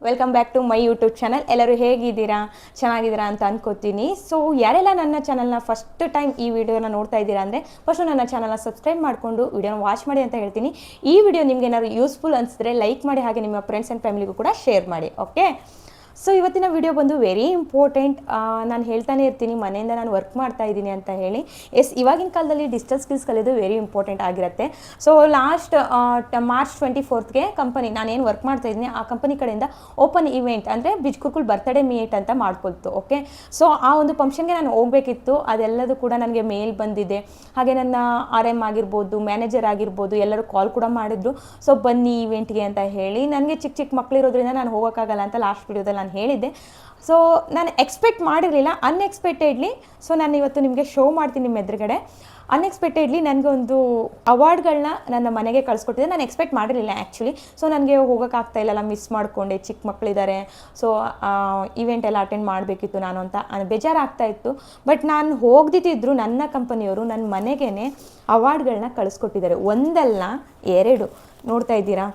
Welcome back to my YouTube channel. ಎಲ್ಲರೂ ಹೇಗಿದ್ದೀರಾ, ಚೆನ್ನಾಗಿದ್ದೀರಾ ಅಂತ ಅನ್ಕೋತೀನಿ. ಸೊ ಯಾರೆಲ್ಲ ನನ್ನ ಚಾನಲ್ನ ಫಸ್ಟ್ ಟೈಮ್ ಈ ವಿಡಿಯೋನ ನೋಡ್ತಾ ಇದ್ದೀರಾ ಅಂದರೆ ಫಸ್ಟು ನನ್ನ ಚಾನಲ್ನ ಸಬ್ಸ್ಕ್ರೈಬ್ ಮಾಡಿಕೊಂಡು ವಿಡಿಯೋನ ವಾಚ್ ಮಾಡಿ ಅಂತ ಹೇಳ್ತೀನಿ. ಈ ವಿಡಿಯೋ ನಿಮ್ಗೆ ಏನಾದ್ರು ಯೂಸ್ಫುಲ್ ಅನಿಸಿದ್ರೆ ಲೈಕ್ ಮಾಡಿ, ಹಾಗೆ ನಿಮ್ಮ ಫ್ರೆಂಡ್ಸ್ ಆ್ಯಂಡ್ ಫ್ಯಾಮಿಲಿಗೂ ಕೂಡ ಶೇರ್ ಮಾಡಿ. ಓಕೆ, ಸೊ ಇವತ್ತಿನ ವಿಡಿಯೋ ಬಂದು ವೆರಿ ಇಂಪಾರ್ಟೆಂಟ್. ನಾನು ಹೇಳ್ತಾನೆ ಇರ್ತೀನಿ ಮನೆಯಿಂದ ನಾನು ವರ್ಕ್ ಮಾಡ್ತಾ ಇದ್ದೀನಿ ಅಂತ ಹೇಳಿ. ಇವಾಗಿನ ಕಾಲದಲ್ಲಿ ಡಿಜಿಟಲ್ ಸ್ಕಿಲ್ಸ್ ಕಲಿಯೋದು ವೆರಿ ಇಂಪಾರ್ಟೆಂಟ್ ಆಗಿರುತ್ತೆ. ಸೊ ಲಾಸ್ಟ್ ಮಾರ್ಚ್ 24ಗೆ ಕಂಪನಿ ನಾನೇನು ವರ್ಕ್ ಮಾಡ್ತಾ ಇದ್ದೀನಿ ಆ ಕಂಪನಿ ಕಡೆಯಿಂದ ಓಪನ್ ಇವೆಂಟ್ ಅಂದರೆ ಬಿಜ್ಕುರ್ಕುಲ್ ಬರ್ತ್ಡೇ ಮೀಟ್ ಅಂತ ಮಾಡ್ಕೊಳ್ತು. ಓಕೆ, ಸೊ ಆ ಒಂದು ಫಂಕ್ಷನ್ಗೆ ನಾನು ಹೋಗಬೇಕಿತ್ತು. ಅದೆಲ್ಲದೂ ಕೂಡ ನನಗೆ ಮೇಲ್ ಬಂದಿದೆ. ಹಾಗೆ ನನ್ನ RM ಆಗಿರ್ಬೋದು, ಮ್ಯಾನೇಜರ್ ಆಗಿರ್ಬೋದು, ಎಲ್ಲರೂ ಕಾಲ್ ಕೂಡ ಮಾಡಿದ್ರು. ಸೊ ಬನ್ನಿ ಇವೆಂಟ್ಗೆ ಅಂತ ಹೇಳಿ. ನನಗೆ ಚಿಕ್ಕ ಚಿಕ್ಕ ಮಕ್ಕಳಿರೋದ್ರಿಂದ ನಾನು ಹೋಗೋಕ್ಕಾಗಲ್ಲ ಅಂತ ಲಾಸ್ಟ್ ವಿಡಿಯೋದಲ್ಲಿ ನಾನು ಹೇಳಿದ್ದೆ. ಸೊ ನಾನು ಎಕ್ಸ್ಪೆಕ್ಟ್ ಮಾಡಿರಲಿಲ್ಲ, ಅನ್ಎಕ್ಸ್ಪೆಕ್ಟೆಡ್ಲಿ. ಸೊ ನಾನು ಇವತ್ತು ನಿಮಗೆ ಶೋ ಮಾಡ್ತೀನಿ ನಿಮ್ಮ ಎದುರುಗಡೆ. ಅನ್ಎಕ್ಸ್ಪೆಕ್ಟೆಡ್ಲಿ ನನಗೆ ಒಂದು ಅವಾರ್ಡ್ಗಳನ್ನ ನನ್ನ ಮನೆಗೆ ಕಳಿಸ್ಕೊಟ್ಟಿದ್ದೆ. ನಾನು ಎಕ್ಸ್ಪೆಕ್ಟ್ ಮಾಡಿರಲಿಲ್ಲ ಆ್ಯಕ್ಚುಲಿ. ಸೊ ನನಗೆ ಹೋಗೋಕ್ಕಾಗ್ತಾ ಇಲ್ಲಲ್ಲ, ಮಿಸ್ ಮಾಡಿಕೊಂಡೆ, ಚಿಕ್ಕ ಮಕ್ಕಳಿದ್ದಾರೆ. ಸೊ ಇವೆಂಟ್ ಎಲ್ಲ ಅಟೆಂಡ್ ಮಾಡಬೇಕಿತ್ತು ನಾನು ಅಂತ ಬೇಜಾರಾಗ್ತಾ ಇತ್ತು. ಬಟ್ ನಾನು ಹೋಗ್ದಿದ್ದಿದ್ರು ನನ್ನ ಕಂಪನಿಯವರು ನನ್ನ ಮನೆಗೇ ಅವಾರ್ಡ್ಗಳನ್ನ ಕಳಿಸ್ಕೊಟ್ಟಿದ್ದಾರೆ. ಒಂದಲ್ಲ ಎರಡು, ನೋಡ್ತಾ ಇದ್ದೀರಾ,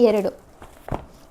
ಎರಡು.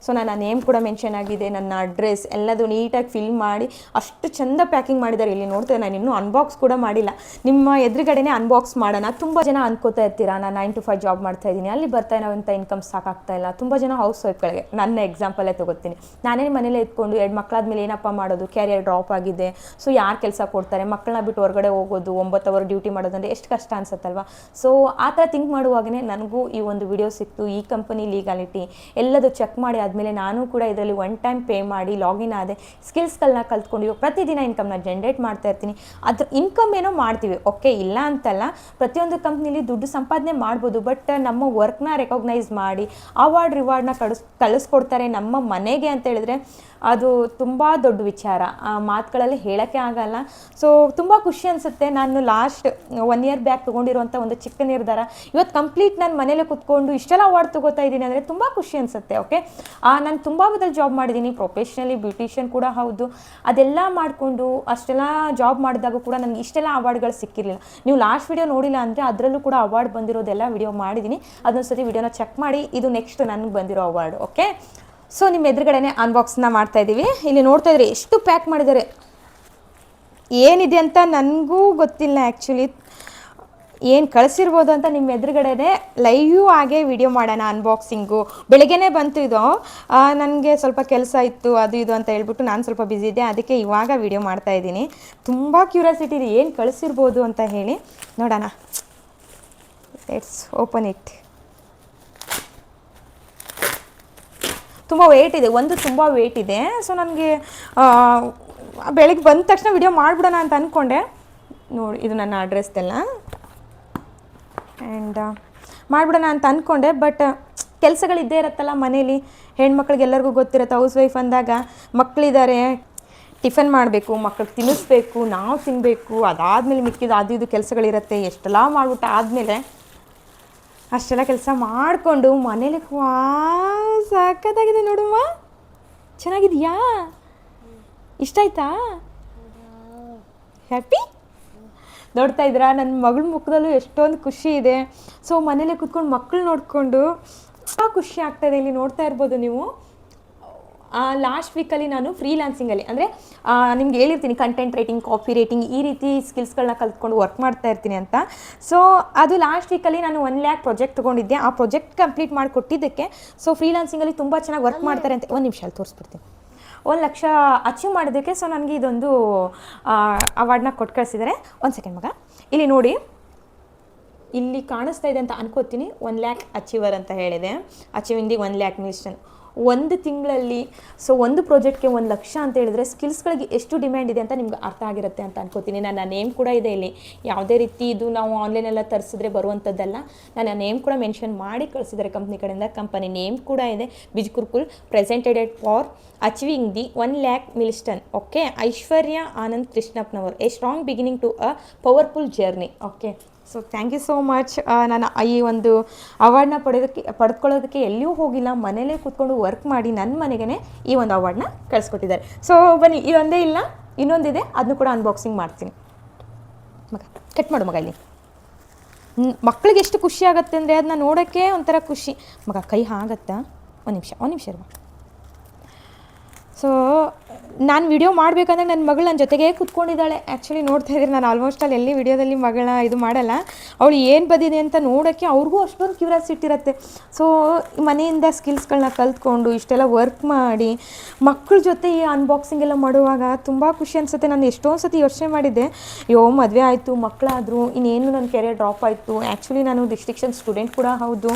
ಸೊ ನನ್ನ ನೇಮ್ ಕೂಡ ಮೆನ್ಷನ್ ಆಗಿದೆ, ನನ್ನ ಅಡ್ರೆಸ್ ಎಲ್ಲದು ನೀಟಾಗಿ ಫಿಲ್ ಮಾಡಿ ಅಷ್ಟು ಚೆಂದ ಪ್ಯಾಕಿಂಗ್ ಮಾಡಿದ್ದಾರೆ. ಇಲ್ಲಿ ನೋಡ್ತೇನೆ, ನಾನು ಇನ್ನೂ ಅನ್ಬಾಕ್ಸ್ ಕೂಡ ಮಾಡಿಲ್ಲ. ನಿಮ್ಮ ಎದುರುಗಡೆನೇ ಅನ್ಬಾಕ್ಸ್ ಮಾಡೋಣ. ತುಂಬ ಜನ ಅನ್ಕೋತಾ ಇರ್ತೀರಾ ನಾನು 9 to 5 ಜಾಬ್ ಮಾಡ್ತಾ ಇದ್ದೀನಿ, ಅಲ್ಲಿ ಬರ್ತಾ ಇರೋವಂಥ ಇನ್ಕಮ್ ಸಾಕಾಗ್ತಾ ಇಲ್ಲ. ತುಂಬ ಜನ ಹೌಸ್ ವೈಫ್ಗಳಿಗೆ ನನ್ನ ಎಕ್ಸಾಂಪಲ್ಲೇ ತೊಗೋತೀನಿ. ನಾನೇ ಮನೇಲೆ ಎತ್ಕೊಂಡು 2 ಮಕ್ಕಳಾದ್ಮೇಲೆ ಏನಪ್ಪ ಮಾಡೋದು, ಕ್ಯಾರಿಯರ್ ಡ್ರಾಪ್ ಆಗಿದೆ. ಸೊ ಯಾರು ಕೆಲಸ ಕೊಡ್ತಾರೆ, ಮಕ್ಕಳನ್ನ ಬಿಟ್ಟು ಹೊರಗಡೆ ಹೋಗೋದು, 9 ಅವರ್ ಡ್ಯೂಟಿ ಮಾಡೋದಂದರೆ ಎಷ್ಟು ಕಷ್ಟ ಅನ್ಸುತ್ತಲ್ವ. ಸೊ ಆ ಥರ ಥಿಂಕ್ ಮಾಡುವಾಗಲೇ ನನಗೂ ಈ ಒಂದು ವಿಡಿಯೋ ಸಿಕ್ತು. ಈ ಕಂಪನಿ ಲೀಗಾಲಿಟಿ ಎಲ್ಲದು ಚೆಕ್ ಮಾಡಿ ಆದಮೇಲೆ ನಾನು ಕೂಡ ಇದರಲ್ಲಿ 1 ಟೈಮ್ ಪೇ ಮಾಡಿ ಲಾಗಿನ್ ಆದೆ. ಸ್ಕಿಲ್ಸ್ಗಳನ್ನ ಕಲ್ತ್ಕೊಂಡು ಪ್ರತಿದಿನ ಇನ್ಕಮ್ನ ಜನ್ರೇಟ್ ಮಾಡ್ತಾ ಇರ್ತೀನಿ. ಅದ್ರ ಇನ್ಕಮ್ ಏನೋ ಮಾಡ್ತೀವಿ, ಓಕೆ, ಇಲ್ಲ ಅಂತಲ್ಲ. ಪ್ರತಿಯೊಂದು ಕಂಪ್ನಿಲಿ ದುಡ್ಡು ಸಂಪಾದನೆ ಮಾಡ್ಬೋದು. ಬಟ್ ನಮ್ಮ ವರ್ಕ್ನ ರೆಕಗ್ನೈಸ್ ಮಾಡಿ ಅವಾರ್ಡ್ ರಿವಾರ್ಡ್ನ ಕಳಿಸ್ಕೊಡ್ತಾರೆ ನಮ್ಮ ಮನೆಗೆ ಅಂತ ಹೇಳಿದ್ರೆ ಅದು ತುಂಬ ದೊಡ್ಡ ವಿಚಾರ. ಆ ಮಾತುಗಳಲ್ಲಿ ಹೇಳೋಕ್ಕೆ ಆಗಲ್ಲ. ಸೊ ತುಂಬ ಖುಷಿ ಅನಿಸುತ್ತೆ. ನಾನು ಲಾಸ್ಟ್ 1 year ಬ್ಯಾಕ್ ತೊಗೊಂಡಿರುವಂಥ ಒಂದು ಚಿಕ್ಕ ನಿರ್ಧಾರ ಇವತ್ತು ಕಂಪ್ಲೀಟ್ ನಾನು ಮನೇಲೆ ಕೂತ್ಕೊಂಡು ಇಷ್ಟೆಲ್ಲ ಅವಾರ್ಡ್ ತೊಗೋತಾ ಇದ್ದೀನಿ ಅಂದರೆ ತುಂಬ ಖುಷಿ ಅನಿಸುತ್ತೆ. ಓಕೆ, ನಾನು ತುಂಬ ಬದಲು ಜಾಬ್ ಮಾಡಿದ್ದೀನಿ. ಪ್ರೊಫೆಷ್ನಲಿ ಬ್ಯೂಟಿಷಿಯನ್ ಕೂಡ ಹೌದು. ಅದೆಲ್ಲ ಮಾಡಿಕೊಂಡು ಅಷ್ಟೆಲ್ಲ ಜಾಬ್ ಮಾಡಿದಾಗ ಕೂಡ ನನಗೆ ಇಷ್ಟೆಲ್ಲ ಅವಾರ್ಡ್ಗಳು ಸಿಕ್ಕಿರಲಿಲ್ಲ. ನೀವು ಲಾಸ್ಟ್ ವಿಡಿಯೋ ನೋಡಿಲ್ಲ ಅಂದರೆ ಅದರಲ್ಲೂ ಕೂಡ ಅವಾರ್ಡ್ ಬಂದಿರೋದೆಲ್ಲ ವಿಡಿಯೋ ಮಾಡಿದ್ದೀನಿ. ಅದೊಂದು ಸತಿ ವಿಡಿಯೋನ ಚೆಕ್ ಮಾಡಿ. ಇದು ನೆಕ್ಸ್ಟ್ ನನಗೆ ಬಂದಿರೋ ಅವಾರ್ಡ್. ಓಕೆ, ಸೊ ನಿಮ್ಮ ಎದುರುಗಡೆನೇ ಅನ್ಬಾಕ್ಸ್ನ ಮಾಡ್ತಾ ಇದ್ದೀವಿ. ಇಲ್ಲಿ ನೋಡ್ತಾ ಇದ್ರಿ ಎಷ್ಟು ಪ್ಯಾಕ್ ಮಾಡಿದ್ದಾರೆ, ಏನಿದೆ ಅಂತ ನನಗೂ ಗೊತ್ತಿಲ್ಲ ಆ್ಯಕ್ಚುಲಿ. ಏನು ಕಳಿಸಿರ್ಬೋದು ಅಂತ ನಿಮ್ಮ ಎದುರುಗಡೆನೇ ಲೈವ್ ಆಗೇ ವಿಡಿಯೋ ಮಾಡೋಣ. ಅನ್ಬಾಕ್ಸಿಂಗು ಬೆಳಗ್ಗೆನೇ ಬಂತು ಇದು. ನನಗೆ ಸ್ವಲ್ಪ ಕೆಲಸ ಇತ್ತು, ಅದು ಇದು ಅಂತ ಹೇಳ್ಬಿಟ್ಟು ನಾನು ಸ್ವಲ್ಪ ಬ್ಯುಸಿ ಇದ್ದೆ. ಅದಕ್ಕೆ ಇವಾಗ ವಿಡಿಯೋ ಮಾಡ್ತಾ ಇದ್ದೀನಿ. ತುಂಬ ಕ್ಯೂರಿಯಾಸಿಟಿ ಇದೆ ಏನು ಕಳಿಸಿರ್ಬೋದು ಅಂತ ಹೇಳಿ. ನೋಡೋಣ, ಲೆಟ್ಸ್ ಓಪನ್ ಇಟ್. ತುಂಬ ವೇಟ್ ಇದೆ, ಒಂದು ತುಂಬ ವೇಟ್ ಇದೆ. ಸೊ ನನಗೆ ಬೆಳಗ್ಗೆ ಬಂದ ತಕ್ಷಣ ವಿಡಿಯೋ ಮಾಡಿಬಿಡೋಣ ಅಂತ ಅಂದ್ಕೊಂಡೆ. ನೋಡಿ, ಇದು ನನ್ನ ಅಡ್ರೆಸ್ದೆಲ್ಲ ಆ್ಯಂಡ್ ಮಾಡಿಬಿಡೋಣ ಅಂತ ಅಂದ್ಕೊಂಡೆ. ಬಟ್ ಕೆಲಸಗಳಿದ್ದೇ ಇರುತ್ತಲ್ಲ ಮನೇಲಿ. ಹೆಣ್ಮಕ್ಳಿಗೆಲ್ಲರಿಗೂ ಗೊತ್ತಿರುತ್ತೆ, ಹೌಸ್ ವೈಫ್ ಅಂದಾಗ ಮಕ್ಕಳಿದ್ದಾರೆ, ಟಿಫನ್ ಮಾಡಬೇಕು, ಮಕ್ಕಳಿಗೆ ತಿನ್ನಿಸ್ಬೇಕು, ನಾವು ತಿನ್ನಬೇಕು, ಅದಾದಮೇಲೆ ಮಿಕ್ಕಿದ್ದು ಅದು ಇದು ಕೆಲಸಗಳಿರುತ್ತೆ. ಎಷ್ಟೆಲ್ಲ ಮಾಡಿಬಿಟ್ಟು ಆದಮೇಲೆ ಅಷ್ಟೆಲ್ಲ ಕೆಲಸ ಮಾಡಿಕೊಂಡು ಮನೇಲಿ ಸಾಕತ್ತಾಗಿದೆ. ನೋಡುವ, ಚೆನ್ನಾಗಿದೆಯಾ? ಇಷ್ಟ ಆಯ್ತಾ? ಹ್ಯಾಪಿ? ನೋಡ್ತಾ ಇದ್ದೀರಾ, ನನ್ನ ಮಗಳ ಮುಖದಲ್ಲೂ ಎಷ್ಟೊಂದು ಖುಷಿ ಇದೆ. ಸೊ ಮನೇಲೆ ಕೂತ್ಕೊಂಡು ಮಕ್ಕಳು ನೋಡಿಕೊಂಡು ತುಂಬ ಖುಷಿ ಆಗ್ತಾಯಿದೆ. ಇಲ್ಲಿ ನೋಡ್ತಾ ಇರ್ಬೋದು ನೀವು. ಲಾಸ್ಟ್ ವೀಕಲ್ಲಿ ನಾನು ಫ್ರೀಲಾನ್ಸಿಂಗಲ್ಲಿ ಅಂದರೆ ನಿಮ್ಗೆ ಹೇಳಿರ್ತೀನಿ ಕಂಟೆಂಟ್ ರೈಟಿಂಗ್, ಕಾಪಿ ರೈಟಿಂಗ್ ಈ ರೀತಿ ಸ್ಕಿಲ್ಸ್ಗಳನ್ನ ಕಲ್ತ್ಕೊಂಡು ವರ್ಕ್ ಮಾಡ್ತಾ ಇರ್ತೀನಿ ಅಂತ. ಸೊ ಅದು ಲಾಸ್ಟ್ ವೀಕಲ್ಲಿ ನಾನು 1 lakh ಪ್ರಾಜೆಕ್ಟ್ ತೊಗೊಂಡಿದ್ದೆ. ಆ ಪ್ರಾಜೆಕ್ಟ್ ಕಂಪ್ಲೀಟ್ ಮಾಡಿ ಕೊಟ್ಟಿದ್ದಕ್ಕೆ ಸೊ ಫ್ರೀಲಾನ್ಸಿಂಗಲ್ಲಿ ತುಂಬ ಚೆನ್ನಾಗಿ ವರ್ಕ್ ಮಾಡ್ತಾರೆ ಅಂತ 1 ನಿಮಿಷ ಅಲ್ಲಿ ತೋರಿಸ್ಬಿಡ್ತೀನಿ. 1 ಲಕ್ಷ ಅಚೀವ್ ಮಾಡೋದಕ್ಕೆ ಸೊ ನನಗೆ ಇದೊಂದು ಅವಾರ್ಡ್ನ ಕೊಟ್ಟು ಕಳಿಸಿದ್ದಾರೆ. 1 ಸೆಕೆಂಡ್ ಮಗ, ಇಲ್ಲಿ ನೋಡಿ, ಇಲ್ಲಿ ಕಾಣಿಸ್ತಾ ಇದೆ ಅಂತ ಅನ್ಕೋತೀನಿ. 1 lakh ಅಚೀವರ್ ಅಂತ ಹೇಳಿದೆ. Achieving the 1 lakh mission. 1 ತಿಂಗಳಲ್ಲಿ ಸೊ ಒಂದು ಪ್ರಾಜೆಕ್ಟ್ಗೆ 1 ಲಕ್ಷ ಅಂತ ಹೇಳಿದ್ರೆ ಸ್ಕಿಲ್ಸ್ಗಳಿಗೆ ಎಷ್ಟು ಡಿಮ್ಯಾಂಡ್ ಇದೆ ಅಂತ ನಿಮ್ಗೆ ಅರ್ಥ ಆಗಿರುತ್ತೆ ಅಂತ ಅನ್ಕೋತೀನಿ. ನನ್ನ ನೇಮ್ ಕೂಡ ಇದೆ ಇಲ್ಲಿ. ಯಾವುದೇ ರೀತಿ ಇದು ನಾವು ಆನ್ಲೈನೆಲ್ಲ ತರಿಸಿದ್ರೆ ಬರುವಂಥದ್ದಲ್ಲ. ನನ್ನ ನೇಮ್ ಕೂಡ ಮೆನ್ಷನ್ ಮಾಡಿ ಕಳಿಸಿದ್ದಾರೆ ಕಂಪ್ನಿ ಕಡೆಯಿಂದ. ಕಂಪನಿ ನೇಮ್ ಕೂಡ ಇದೆ, Bizgurukul presented for achieving the 1 lakh milestone. Okay, Aishwarya Anand ಕೃಷ್ಣಪ್ಪನವರು. A strong beginning to a powerful journey. Okay, so thank you so much. ನಾನು ಈ ಒಂದು ಅವಾರ್ಡ್ನ ಪಡೆದುಕೊಳ್ಳೋದಕ್ಕೆ ಎಲ್ಲಿಯೂ ಹೋಗಿಲ್ಲ, ಮನೇಲೇ ಕೂತ್ಕೊಂಡು ವರ್ಕ್ ಮಾಡಿ ನನ್ನ ಮನೆಗೇ ಈ ಒಂದು ಅವಾರ್ಡ್ನ ಕಳಿಸ್ಕೊಟ್ಟಿದ್ದಾರೆ. ಸೊ ಬನ್ನಿ, ಈ ಒಂದೇ ಇಲ್ಲ, ಇನ್ನೊಂದಿದೆ, ಅದನ್ನು ಕೂಡ ಅನ್ಬಾಕ್ಸಿಂಗ್ ಮಾಡ್ತೀನಿ. ಮಗ ಕಟ್ ಮಾಡು ಮಗ. ಇಲ್ಲಿ ಮಕ್ಕಳಿಗೆ ಎಷ್ಟು ಖುಷಿ ಆಗುತ್ತೆ ಅಂದರೆ ಅದನ್ನ ನೋಡೋಕ್ಕೆ ಒಂಥರ ಖುಷಿ. ಮಗ ಕೈ ಆಗತ್ತಾ? ಒಂದು ನಿಮಿಷ ಇರುವ. ಸೊ ನಾನು ವಿಡಿಯೋ ಮಾಡಬೇಕಂದ್ರೆ ನನ್ನ ಮಗಳು ನನ್ನ ಜೊತೆಗೇ ಕೂತ್ಕೊಂಡಿದ್ದಾಳೆ. ಆ್ಯಕ್ಚುಲಿ ನೋಡ್ತಾ ಇದ್ದೀನಿ, ನಾನು ಆಲ್ಮೋಸ್ಟ್ ಅಲ್ಲಿ ಎಲ್ಲಿ ವಿಡಿಯೋದಲ್ಲಿ ಮಗಳ ಇದು ಮಾಡಲ್ಲ. ಅವಳು ಏನು ಬಂದಿದೆ ಅಂತ ನೋಡೋಕ್ಕೆ ಅವ್ರಿಗೂ ಅಷ್ಟೊಂದು ಕ್ಯೂರಿಯಾಸಿಟಿ ಇರುತ್ತೆ. ಸೊ ಮನೆಯಿಂದ ಸ್ಕಿಲ್ಸ್ಗಳನ್ನ ಕಲ್ತ್ಕೊಂಡು ಇಷ್ಟೆಲ್ಲ ವರ್ಕ್ ಮಾಡಿ ಮಕ್ಕಳ ಜೊತೆ ಈ ಅನ್ಬಾಕ್ಸಿಂಗ್ ಎಲ್ಲ ಮಾಡುವಾಗ ತುಂಬ ಖುಷಿ ಅನಿಸುತ್ತೆ. ನಾನು ಎಷ್ಟೊಂದು ಸತಿ ಯೋಚನೆ ಮಾಡಿದ್ದೆ, ಮದುವೆ ಆಯಿತು, ಮಕ್ಕಳಾದರು, ಇನ್ನೇನು ನನ್ನ ಕೆರಿಯರ್ ಡ್ರಾಪ್ ಆಯಿತು. ಆ್ಯಕ್ಚುಲಿ ನಾನು ಡಿಸ್ಟಿಂಕ್ಷನ್ ಸ್ಟೂಡೆಂಟ್ ಕೂಡ ಹೌದು.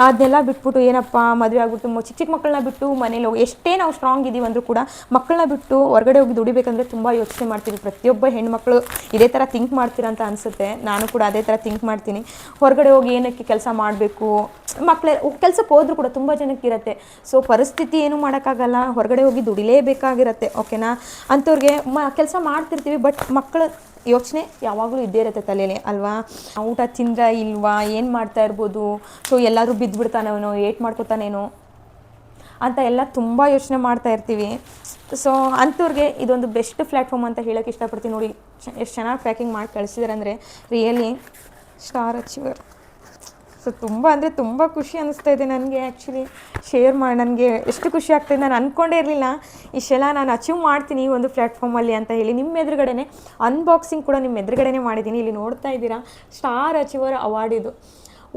ಅದನ್ನೆಲ್ಲ ಬಿಟ್ಬಿಟ್ಟು ಏನಪ್ಪ ಮದುವೆ ಆಗ್ಬಿಟ್ಟು ಚಿಕ್ಕ ಚಿಕ್ಕ ಮಕ್ಕಳನ್ನ ಬಿಟ್ಟು ಮನೇಲಿ ಹೋಗಿ ಎಷ್ಟೇ ನಾವು ಸ್ಟ್ರಾಂಗ್ ಇದ್ದೀವಿ ಅಂದರೂ ಕೂಡ ಮಕ್ಕಳನ್ನ ಬಿಟ್ಟು ಹೊರಗಡೆ ಹೋಗಿ ದುಡಿಬೇಕಂದ್ರೆ ತುಂಬ ಯೋಚನೆ ಮಾಡ್ತೀವಿ. ಪ್ರತಿಯೊಬ್ಬ ಹೆಣ್ಮಕ್ಳು ಇದೇ ಥರ ಥಿಂಕ್ ಮಾಡ್ತೀರಂತ ಅನಿಸುತ್ತೆ. ನಾನು ಕೂಡ ಅದೇ ಥರ ಥಿಂಕ್ ಮಾಡ್ತೀನಿ. ಹೊರಗಡೆ ಹೋಗಿ ಏನಕ್ಕೆ ಕೆಲಸ ಮಾಡಬೇಕು, ಮಕ್ಕಳೇ ಕೆಲಸಕ್ಕೆ ಹೋದ್ರೂ ಕೂಡ ತುಂಬ ಜನಕ್ಕಿರುತ್ತೆ. ಸೊ ಪರಿಸ್ಥಿತಿ ಏನು ಮಾಡೋಕ್ಕಾಗಲ್ಲ, ಹೊರಗಡೆ ಹೋಗಿ ದುಡಿಲೇಬೇಕಾಗಿರುತ್ತೆ. ಓಕೆನಾ, ಅಂಥವ್ರಿಗೆ ಕೆಲಸ ಮಾಡ್ತಿರ್ತೀವಿ, ಬಟ್ ಮಕ್ಕಳ ಯೋಚನೆ ಯಾವಾಗಲೂ ಇದ್ದೇ ಇರುತ್ತೆ ತಲೆಯಲ್ಲಿ ಅಲ್ವಾ. ಊಟ ತಿಂದ್ರ ಇಲ್ವಾ, ಏನು ಮಾಡ್ತಾ ಇರ್ಬೋದು, ಸೊ ಎಲ್ಲಾದರೂ ಬಿದ್ದುಬಿಡ್ತಾನೇನೋ, ಏಟ್ ಮಾಡ್ಕೊತಾನೇನೋ ಅಂತ ಎಲ್ಲ ತುಂಬ ಯೋಚನೆ ಮಾಡ್ತಾ ಇರ್ತೀವಿ. ಸೊ ಅಂಥವ್ರಿಗೆ ಇದೊಂದು ಬೆಸ್ಟ್ ಪ್ಲ್ಯಾಟ್ಫಾರ್ಮ್ ಅಂತ ಹೇಳೋಕ್ಕೆ ಇಷ್ಟಪಡ್ತೀನಿ. ನೋಡಿ ಎಷ್ಟು ಚೆನ್ನಾಗಿ ಪ್ಯಾಕಿಂಗ್ ಮಾಡಿ ಕಳಿಸಿದ್ದಾರೆ ಅಂದರೆ ರಿಯಲಿ ಸ್ಟಾರ್ ಅಚೀವರ್. ಸೊ ತುಂಬ ಅಂದರೆ ತುಂಬ ಖುಷಿ ಅನ್ನಿಸ್ತಾ ಇದೆ ನನಗೆ. ಆ್ಯಕ್ಚುಲಿ ಶೇರ್ ಮಾಡಿ ನನಗೆ ಎಷ್ಟು ಖುಷಿ ಆಗ್ತಾಯಿದೆ. ನಾನು ಅಂದ್ಕೊಂಡೇ ಇರಲಿಲ್ಲ ಇಷ್ಟೆಲ್ಲ ನಾನು ಅಚೀವ್ ಮಾಡ್ತೀನಿ ಈ ಒಂದು ಪ್ಲ್ಯಾಟ್ಫಾರ್ಮಲ್ಲಿ ಅಂತ ಹೇಳಿ. ನಿಮ್ಮ ಎದುರುಗಡೆ ಅನ್ಬಾಕ್ಸಿಂಗ್ ಕೂಡ ನಿಮ್ಮ ಎದುರುಗಡೆ ಮಾಡಿದ್ದೀನಿ. ಇಲ್ಲಿ ನೋಡ್ತಾ ಇದ್ದೀರಾ, ಸ್ಟಾರ್ ಅಚೀವರ್ ಅವಾರ್ಡ್ ಇದು.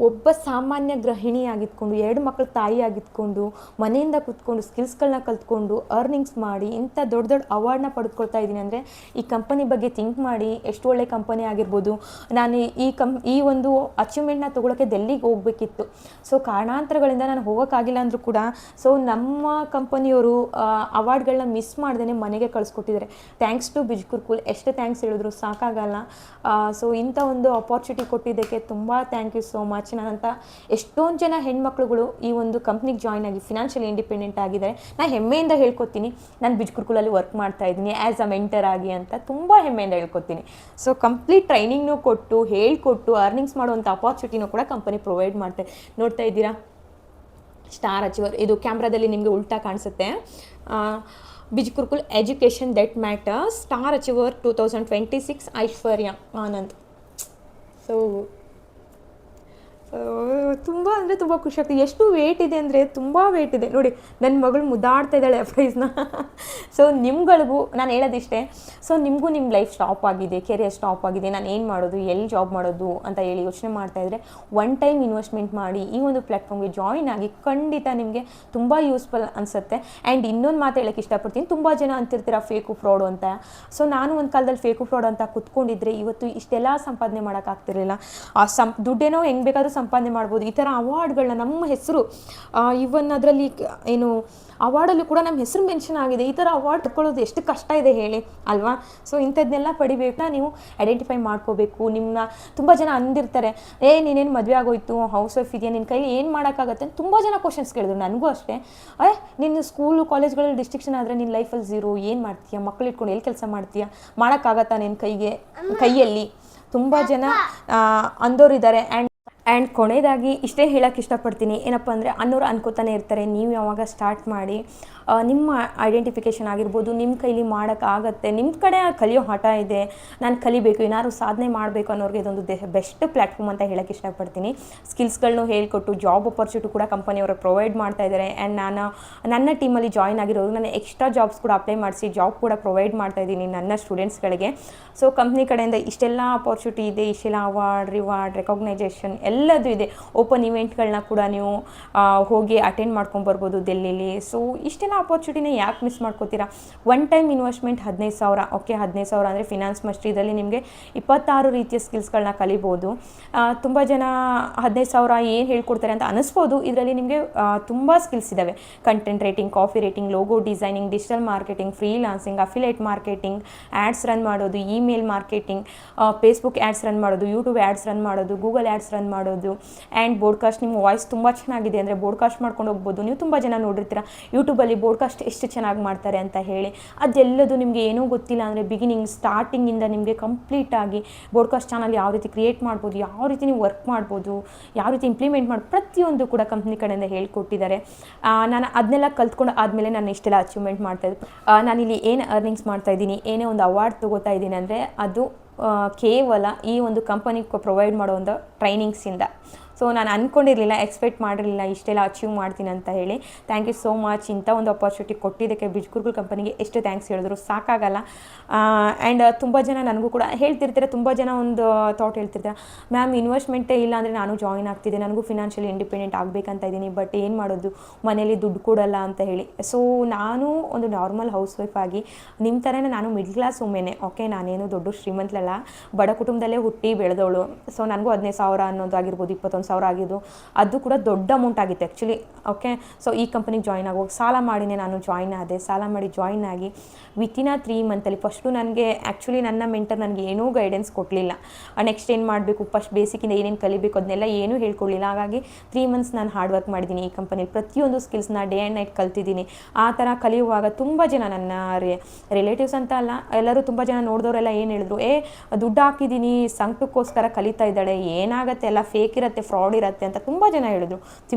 ಒಬ್ಬ ಸಾಮಾನ್ಯ ಗೃಹಿಣಿಯಾಗಿದ್ಕೊಂಡು 2 ಮಕ್ಕಳ ತಾಯಿಯಾಗಿದ್ಕೊಂಡು ಮನೆಯಿಂದ ಕೂತ್ಕೊಂಡು ಸ್ಕಿಲ್ಸ್ಗಳನ್ನ ಕಲ್ತ್ಕೊಂಡು ಅರ್ನಿಂಗ್ಸ್ ಮಾಡಿ ಇಂಥ ದೊಡ್ಡ ದೊಡ್ಡ ಅವಾರ್ಡ್ನ ಪಡೆದುಕೊಳ್ತಾ ಇದ್ದೀನಿ ಅಂದರೆ ಈ ಕಂಪನಿ ಬಗ್ಗೆ ಥಿಂಕ್ ಮಾಡಿ. ಎಷ್ಟು ಒಳ್ಳೆ ಕಂಪನಿ ಆಗಿರ್ಬೋದು. ನಾನು ಈ ಒಂದು ಅಚೀವ್ಮೆಂಟ್ನ ತೊಗೊಳಕ್ಕೆ ಡೆಲ್ಲಿಗೆ ಹೋಗಬೇಕಿತ್ತು. ಸೊ ಕಾರಣಾಂತರಗಳಿಂದ ನಾನು ಹೋಗೋಕ್ಕಾಗಿಲ್ಲ ಅಂದರೂ ಕೂಡ ಸೊ ನಮ್ಮ ಕಂಪನಿಯವರು ಅವಾರ್ಡ್ಗಳನ್ನ ಮಿಸ್ ಮಾಡ್ದೇ ಮನೆಗೆ ಕಳಿಸ್ಕೊಟ್ಟಿದ್ದಾರೆ. Thanks to Bizgurukul. ಎಷ್ಟು ಥ್ಯಾಂಕ್ಸ್ ಹೇಳಿದ್ರು ಸಾಕಾಗಲ್ಲ. ಸೊ ಇಂಥ ಒಂದು ಅಪಾರ್ಚುನಿಟಿ ಕೊಟ್ಟಿದ್ದಕ್ಕೆ ತುಂಬ ಥ್ಯಾಂಕ್ ಯು ಸೋ ಮಚ್. ನನ್ನಂಥ ಎಷ್ಟೊಂದು ಜನ ಹೆಣ್ಮಕ್ಳುಗಳು ಈ ಒಂದು ಕಂಪ್ನಿಗೆ ಜಾಯ್ನ್ ಆಗಿ ಫಿನಾನ್ಷಿಯಲಿ ಇಂಡಿಪೆಂಡೆಂಟ್ ಆಗಿದ್ದಾರೆ. ನಾನು ಹೆಮ್ಮೆಯಿಂದ ಹೇಳ್ಕೊತೀನಿ, ನಾನು ಬಿಜ್ಗುರುಕುಲಲ್ಲಿ ವರ್ಕ್ ಮಾಡ್ತಾ ಇದ್ದೀನಿ ಆ್ಯಸ್ ಅ ಮೆಂಟರ್ ಆಗಿ ಅಂತ ತುಂಬ ಹೆಮ್ಮೆಯಿಂದ ಹೇಳ್ಕೊತೀನಿ. ಸೊ ಕಂಪ್ಲೀಟ್ ಟ್ರೈನಿಂಗ್ನೂ ಕೊಟ್ಟು ಹೇಳ್ಕೊಟ್ಟು ಅರ್ನಿಂಗ್ಸ್ ಮಾಡುವಂಥ ಅಪಾರ್ಚುನಿಟಿನೂ ಕೂಡ ಕಂಪನಿ ಪ್ರೊವೈಡ್ ಮಾಡ್ತಾರೆ. ನೋಡ್ತಾ ಇದ್ದೀರಾ, ಸ್ಟಾರ್ ಅಚೀವರ್. ಇದು ಕ್ಯಾಮ್ರಾದಲ್ಲಿ ನಿಮಗೆ ಉಲ್ಟಾ ಕಾಣಿಸುತ್ತೆ. Bizgurukul education that matters, star achiever 2026 Aishwarya Anand. So ತುಂಬ ಅಂದರೆ ತುಂಬ ಖುಷಿ ಆಗ್ತದೆ. ಎಷ್ಟು ವೇಟ್ ಇದೆ ಅಂದರೆ ತುಂಬ ವೇಟ್ ಇದೆ. ನೋಡಿ ನನ್ನ ಮಗಳು ಮುದ್ದಾಡ್ತಾ ಇದ್ದಾಳೆ ಆ ಪ್ರೈಸ್ನ. ಸೊ ನಿಮ್ಗಳಿಗೂ ನಾನು ಹೇಳೋದಿಷ್ಟೇ, ಸೊ ನಿಮಗೂ ನಿಮ್ಮ ಲೈಫ್ ಸ್ಟಾಪ್ ಆಗಿದೆ, ಕೆರಿಯರ್ ಸ್ಟಾಪ್ ಆಗಿದೆ, ನಾನು ಏನು ಮಾಡೋದು, ಎಲ್ಲಿ ಜಾಬ್ ಮಾಡೋದು ಅಂತ ಹೇಳಿ ಯೋಚನೆ ಮಾಡ್ತಾಯಿದ್ರೆ ಒನ್ ಟೈಮ್ ಇನ್ವೆಸ್ಟ್ಮೆಂಟ್ ಮಾಡಿ ಈ ಒಂದು ಪ್ಲ್ಯಾಟ್ಫಾರ್ಮ್ಗೆ ಜಾಯಿನ್ ಆಗಿ ಖಂಡಿತ ನಿಮಗೆ ತುಂಬ ಯೂಸ್ಫುಲ್ ಅನಿಸುತ್ತೆ. ಆ್ಯಂಡ್ ಇನ್ನೊಂದು ಮಾತು ಹೇಳೋಕ್ಕೆ ಇಷ್ಟಪಡ್ತೀನಿ, ತುಂಬ ಜನ ಅಂತಿರ್ತೀರ ಫೇಕು ಫ್ರಾಡು ಅಂತ. ಸೊ ನಾನು ಒಂದು ಕಾಲದಲ್ಲಿ ಫೇಕು ಫ್ರಾಡ್ ಅಂತ ಕೂತ್ಕೊಂಡಿದ್ರೆ ಇವತ್ತು ಇಷ್ಟೆಲ್ಲ ಸಂಪಾದನೆ ಮಾಡೋಕ್ಕಾಗ್ತಿರಲಿಲ್ಲ. ದುಡ್ಡೇನೋ ಹೆಂಗೆ ಬೇಕಾದರೂ ಸಂಪಾದನೆ ಮಾಡ್ಬೋದು. ಈ ಥರ ಅವಾರ್ಡ್ಗಳನ್ನ ನಮ್ಮ ಹೆಸರು ಇವನ್ ಅದರಲ್ಲಿ ಏನು ಅವಾರ್ಡಲ್ಲೂ ಕೂಡ ನಮ್ಮ ಹೆಸರು ಮೆನ್ಷನ್ ಆಗಿದೆ. ಈ ಥರ ಅವಾರ್ಡ್ ತಗೊಳ್ಳೋದು ಎಷ್ಟು ಕಷ್ಟ ಇದೆ ಹೇಳಿ ಅಲ್ವಾ. ಸೊ ಇಂಥದ್ದನ್ನೆಲ್ಲ ಪಡಿಬೇಕಾ ನೀವು ಐಡೆಂಟಿಫೈ ಮಾಡ್ಕೋಬೇಕು. ನಿಮ್ಮ ತುಂಬ ಜನ ಅಂದಿರ್ತಾರೆ, ನೀನೇನು ಮದುವೆ ಆಗೋಯ್ತು, ಹೌಸ್ ವೈಫ್ ಇದೆಯಾ, ನಿನ್ನ ಕೈಲಿ ಏನು ಮಾಡೋಕ್ಕಾಗತ್ತೆ ಅಂತ ತುಂಬ ಜನ ಕ್ವಶನ್ಸ್ ಕೇಳಿದ್ರು. ನನಗೂ ಅಷ್ಟೇ, ನಿನ್ನ ಸ್ಕೂಲು ಕಾಲೇಜ್ಗಳಲ್ಲಿ ಡಿಸ್ಟಿಂಕ್ಷನ್ ಆದರೆ ನಿನ್ನ ಲೈಫಲ್ಲಿ ಝೀರೋ, ಏನು ಮಾಡ್ತೀಯಾ, ಮಕ್ಕಳು ಇಟ್ಕೊಂಡು ಎಲ್ಲಿ ಕೆಲಸ ಮಾಡ್ತೀಯಾ, ಮಾಡೋಕ್ಕಾಗತ್ತಾ ನಿನ್ನ ಕೈಯಲ್ಲಿ ತುಂಬ ಜನ ಅಂದೋರಿದ್ದಾರೆ. ಆ್ಯಂಡ್ ಕೊನೆಯದಾಗಿ ಇಷ್ಟೇ ಹೇಳೋಕ್ಕೆ ಇಷ್ಟಪಡ್ತೀನಿ, ಏನಪ್ಪ ಅಂದರೆ ಅನ್ನೋರು ಅನ್ಕೋತಾನೆ ಇರ್ತಾರೆ, ನೀವು ಯಾವಾಗ ಸ್ಟಾರ್ಟ್ ಮಾಡಿ ನಿಮ್ಮ ಐಡೆಂಟಿಫಿಕೇಷನ್ ಆಗಿರ್ಬೋದು, ನಿಮ್ಮ ಕೈಲಿ ಮಾಡೋಕ್ಕಾಗತ್ತೆ, ನಿಮ್ಮ ಕಡೆ ಕಲಿಯೋ ಹಠ ಇದೆ, ನಾನು ಕಲಿಬೇಕು, ಏನಾದ್ರು ಸಾಧನೆ ಮಾಡಬೇಕು ಅನ್ನೋರಿಗೆ ಇದೊಂದು ಬೆಸ್ಟ್ ಪ್ಲ್ಯಾಟ್ಫಾರ್ಮ್ ಅಂತ ಹೇಳೋಕ್ಕೆ ಇಷ್ಟಪಡ್ತೀನಿ. ಸ್ಕಿಲ್ಸ್ಗಳನ್ನೂ ಹೇಳ್ಕೊಟ್ಟು ಜಾಬ್ ಅಪರ್ಚುನಿಟಿ ಕೂಡ ಕಂಪನಿಯವರು ಪ್ರೊವೈಡ್ ಮಾಡ್ತಾ ಇದ್ದಾರೆ. ಆ್ಯಂಡ್ ನಾನು ನನ್ನ ಟೀಮಲ್ಲಿ ಜಾಯ್ನ್ ಆಗಿರೋರು ನಾನು ಎಕ್ಸ್ಟ್ರಾ ಜಾಬ್ಸ್ ಕೂಡ ಅಪ್ಲೈ ಮಾಡಿಸಿ ಜಾಬ್ ಕೂಡ ಪ್ರೊವೈಡ್ ಮಾಡ್ತಾ ಇದ್ದೀನಿ ನನ್ನ ಸ್ಟೂಡೆಂಟ್ಸ್ಗಳಿಗೆ. ಸೊ ಕಂಪ್ನಿ ಕಡೆಯಿಂದ ಇಷ್ಟೆಲ್ಲ ಅಪರ್ಚುನಿಟಿ ಇದೆ, ಇಷ್ಟೆಲ್ಲ ಅವಾರ್ಡ್, ರಿವಾರ್ಡ್, ರೆಕಾಗ್ನೈಜೇಷನ್ ಎಲ್ಲದೂ ಇದೆ. ಓಪನ್ ಇವೆಂಟ್ಗಳನ್ನ ಕೂಡ ನೀವು ಹೋಗಿ ಅಟೆಂಡ್ ಮಾಡ್ಕೊಂಬರ್ಬೋದು ಡೆಲ್ಲಿಲಿ. ಸೊ ಇಷ್ಟೆಲ್ಲ ಅಪರ್ಚುನಿಟಿನ ಯಾಕೆ ಮಿಸ್ ಮಾಡ್ಕೋತೀರಾ. One time investment 15,000. ಓಕೆ, 15,000 ಅಂದರೆ ಫಿನಾನ್ಸ್ ಮಸ್ಟ್ರಿ. ಇದರಲ್ಲಿ ನಿಮಗೆ 26 ರೀತಿಯ ಸ್ಕಿಲ್ಸ್ಗಳನ್ನ ಕಲಿಬೋದು. ತುಂಬ ಜನ 15,000 ಏನು ಹೇಳ್ಕೊಡ್ತಾರೆ ಅಂತ ಅನಿಸ್ಬೋದು. ಇದರಲ್ಲಿ ನಿಮಗೆ ತುಂಬ ಸ್ಕಿಲ್ಸ್ ಇದ್ದಾವೆ. Content writing, copy writing, logo designing, digital marketing, freelancing, affiliate marketing, ads run ಮಾಡೋದು, email marketing, Facebook ads run ಮಾಡೋದು, ಯೂಟ್ಯೂಬ್ ಆ್ಯಡ್ಸ್ ರನ್ ಮಾಡೋದು, ಗೂಗಲ್ ಆ್ಯಡ್ಸ್ ರನ್ ಮಾಡೋದು, ಆ್ಯಂಡ್ ಬೋಡ್ಕಾಸ್ಟ್. ನಿಮ್ಮ ವಾಯ್ಸ್ ತುಂಬ ಚೆನ್ನಾಗಿದೆ ಅಂದರೆ ಬೋಡ್ಕಾಸ್ಟ್ ಮಾಡ್ಕೊಂಡು ಹೋಗ್ಬೋದು. ನೀವು ತುಂಬ ಜನ ನೋಡಿರ್ತೀರ ಯೂಟ್ಯೂಬಲ್ಲಿ ಬೋಡ್ಕಾಸ್ಟ್ ಎಷ್ಟು ಚೆನ್ನಾಗಿ ಮಾಡ್ತಾರೆ ಅಂತ ಹೇಳಿ. ಅದೆಲ್ಲದು ನಿಮಗೆ ಏನೂ ಗೊತ್ತಿಲ್ಲ ಅಂದರೆ ಸ್ಟಾರ್ಟಿಂಗಿಂದ ನಿಮಗೆ ಕಂಪ್ಲೀಟಾಗಿ ಬೋಡ್ಕಾಸ್ಟ್ ಚಾನಲ್ ಯಾವ ರೀತಿ ಕ್ರಿಯೇಟ್ ಮಾಡ್ಬೋದು, ಯಾವ ರೀತಿ ನೀವು ವರ್ಕ್ ಮಾಡ್ಬೋದು, ಯಾವ ರೀತಿ ಇಂಪ್ಲಿಮೆಂಟ್ ಮಾಡ್ಬೋದು, ಪ್ರತಿಯೊಂದು ಕೂಡ ಕಂಪ್ನಿ ಕಡೆಯಿಂದ ಹೇಳ್ಕೊಟ್ಟಿದ್ದಾರೆ. ನಾನು ಅದನ್ನೆಲ್ಲ ಕಲ್ತ್ಕೊಂಡು ಆದಮೇಲೆ ನಾನು ಇಷ್ಟೆಲ್ಲ ಅಚೀವ್ಮೆಂಟ್ ಮಾಡ್ತಾಯಿದ್ದೆ. ನಾನಿಲ್ಲಿ ಏನು ಅರ್ನಿಂಗ್ಸ್ ಮಾಡ್ತಾಯಿದ್ದೀನಿ, ಏನೇ ಒಂದು ಅವಾರ್ಡ್ ತೊಗೋತಾ ಇದ್ದೀನಿ ಅಂದರೆ ಅದು ಕೇವಲ ಈ ಒಂದು ಕಂಪನಿ ಪ್ರೊವೈಡ್ ಮಾಡೋ ಒಂದು ಟ್ರೈನಿಂಗ್ಸಿಂದ. ಸೊ ನಾನು ಅಂದ್ಕೊಂಡಿರಲಿಲ್ಲ, ಎಕ್ಸ್ಪೆಕ್ಟ್ ಮಾಡಿರಲಿಲ್ಲ ಇಷ್ಟೆಲ್ಲ ಅಚೀವ್ ಮಾಡ್ತೀನಿ ಅಂತ ಹೇಳಿ. Thank you so much. ಇಂಥ ಒಂದು ಅಪಾರ್ಚುನಿಟಿ ಕೊಟ್ಟಿದ್ದಕ್ಕೆ ಬಿಜ್ಗುರುಕುಲ್ ಕಂಪನಿಗೆ ಎಷ್ಟು ಥ್ಯಾಂಕ್ಸ್ ಹೇಳಿದ್ರು ಸಾಕಾಗಲ್ಲ. ಆ್ಯಂಡ್ ತುಂಬ ಜನ ನನಗೂ ಕೂಡ ಹೇಳ್ತಿರ್ತಾರೆ, ತುಂಬ ಜನ ಒಂದು ಥಾಟ್ ಹೇಳ್ತಿರ್ತಾರೆ, ಮ್ಯಾಮ್ ಇನ್ವೆಸ್ಟ್ಮೆಂಟೇ ಇಲ್ಲ ಅಂದರೆ ನಾನು ಜಾಯಿನ್ ಆಗ್ತಿದ್ದೆ, ನನಗೂ ಫಿನಾನ್ಷಿಯಲಿ ಇಂಡಿಪೆಂಡೆಂಟ್ ಆಗಬೇಕಂತ ಇದ್ದೀನಿ, ಬಟ್ ಏನು ಮಾಡೋದು ಮನೇಲಿ ದುಡ್ಡು ಕೊಡಲ್ಲ ಅಂತ ಹೇಳಿ. ಸೊ ನಾನು ಒಂದು ನಾರ್ಮಲ್ ಹೌಸ್ ವೈಫ್ ಆಗಿ ನಿಮ್ಮ ಥರನೇ ನಾನು ಮಿಡ್ಲ್ ಕ್ಲಾಸ್ ವುಮೆನೆ. ಓಕೆ, ನಾನೇನು ದೊಡ್ಡ ಶ್ರೀಮಂತಲಲ್ಲ, ಬಡ ಕುಟುಂಬದಲ್ಲೇ ಹುಟ್ಟಿ ಬೆಳೆದವಳು. ಸೊ ನನಗೂ 15,000 ಅನ್ನೋದು ಆಗಿರ್ಬೋದು, 21,000 ಆಗಿದ್ದು, ಅದು ಕೂಡ ದೊಡ್ಡ ಅಮೌಂಟ್ ಆಗಿತ್ತು ಆ್ಯಕ್ಚುಲಿ. ಓಕೆ, ಸೊ ಈ ಕಂಪನಿಗೆ ಜಾಯ್ನ್ ಆಗೋಗಿ ಸಾಲ ಮಾಡಿನೇ ನಾನು ಜಾಯ್ನ್ ಆದೆ. ಸಾಲ ಮಾಡಿ ಜಾಯ್ನ್ ಆಗಿ ವಿತಿನ್ 3 ಮಂತಲ್ಲಿ ಫಸ್ಟು ನನಗೆ ಆ್ಯಕ್ಚುಲಿ ನನ್ನ ಮೆಂಟರ್ ನನಗೆ ಏನೂ ಗೈಡೆನ್ಸ್ ಕೊಡಲಿಲ್ಲ. ನೆಕ್ಸ್ಟ್ ಏನು ಮಾಡಬೇಕು, ಫಸ್ಟ್ ಬೇಸಿಕ್ಕಿಂದ ಏನೇನು ಕಲಿಬೇಕು ಅದನ್ನೆಲ್ಲ ಏನೂ ಹೇಳ್ಕೊಡ್ಲಿಲ್ಲ. ಹಾಗಾಗಿ 3 ಮಂತ್ಸ್ ನಾನು ಹಾರ್ಡ್ ವರ್ಕ್ ಮಾಡಿದ್ದೀನಿ. ಈ ಕಂಪನಿ ಪ್ರತಿಯೊಂದು ಸ್ಕಿಲ್ಸ್ನ ಡೇ ಆ್ಯಂಡ್ ನೈಟ್ ಕಲ್ತಿದ್ದೀನಿ. ಆ ಥರ ಕಲಿಯುವಾಗ ತುಂಬ ಜನ ನನ್ನ ರಿಲೇಟಿವ್ಸ್ ಅಂತ ಅಲ್ಲ, ಎಲ್ಲರೂ ತುಂಬ ಜನ ನೋಡಿದವರೆಲ್ಲ ಏನು ಹೇಳಿದ್ರು, ದುಡ್ಡು ಹಾಕಿದ್ದೀನಿ ಸಂಕಟಕ್ಕೋಸ್ಕರ ಕಲಿತಾ ಇದ್ದಾಳೆ, ಏನಾಗುತ್ತೆ ಎಲ್ಲ ಫೇಕ್ ಇರುತ್ತೆ, ಫ್ರಾಡ್ ಇರುತ್ತೆ ಅಂತ ತುಂಬ ಜನ ಹೇಳಿದ್ರು.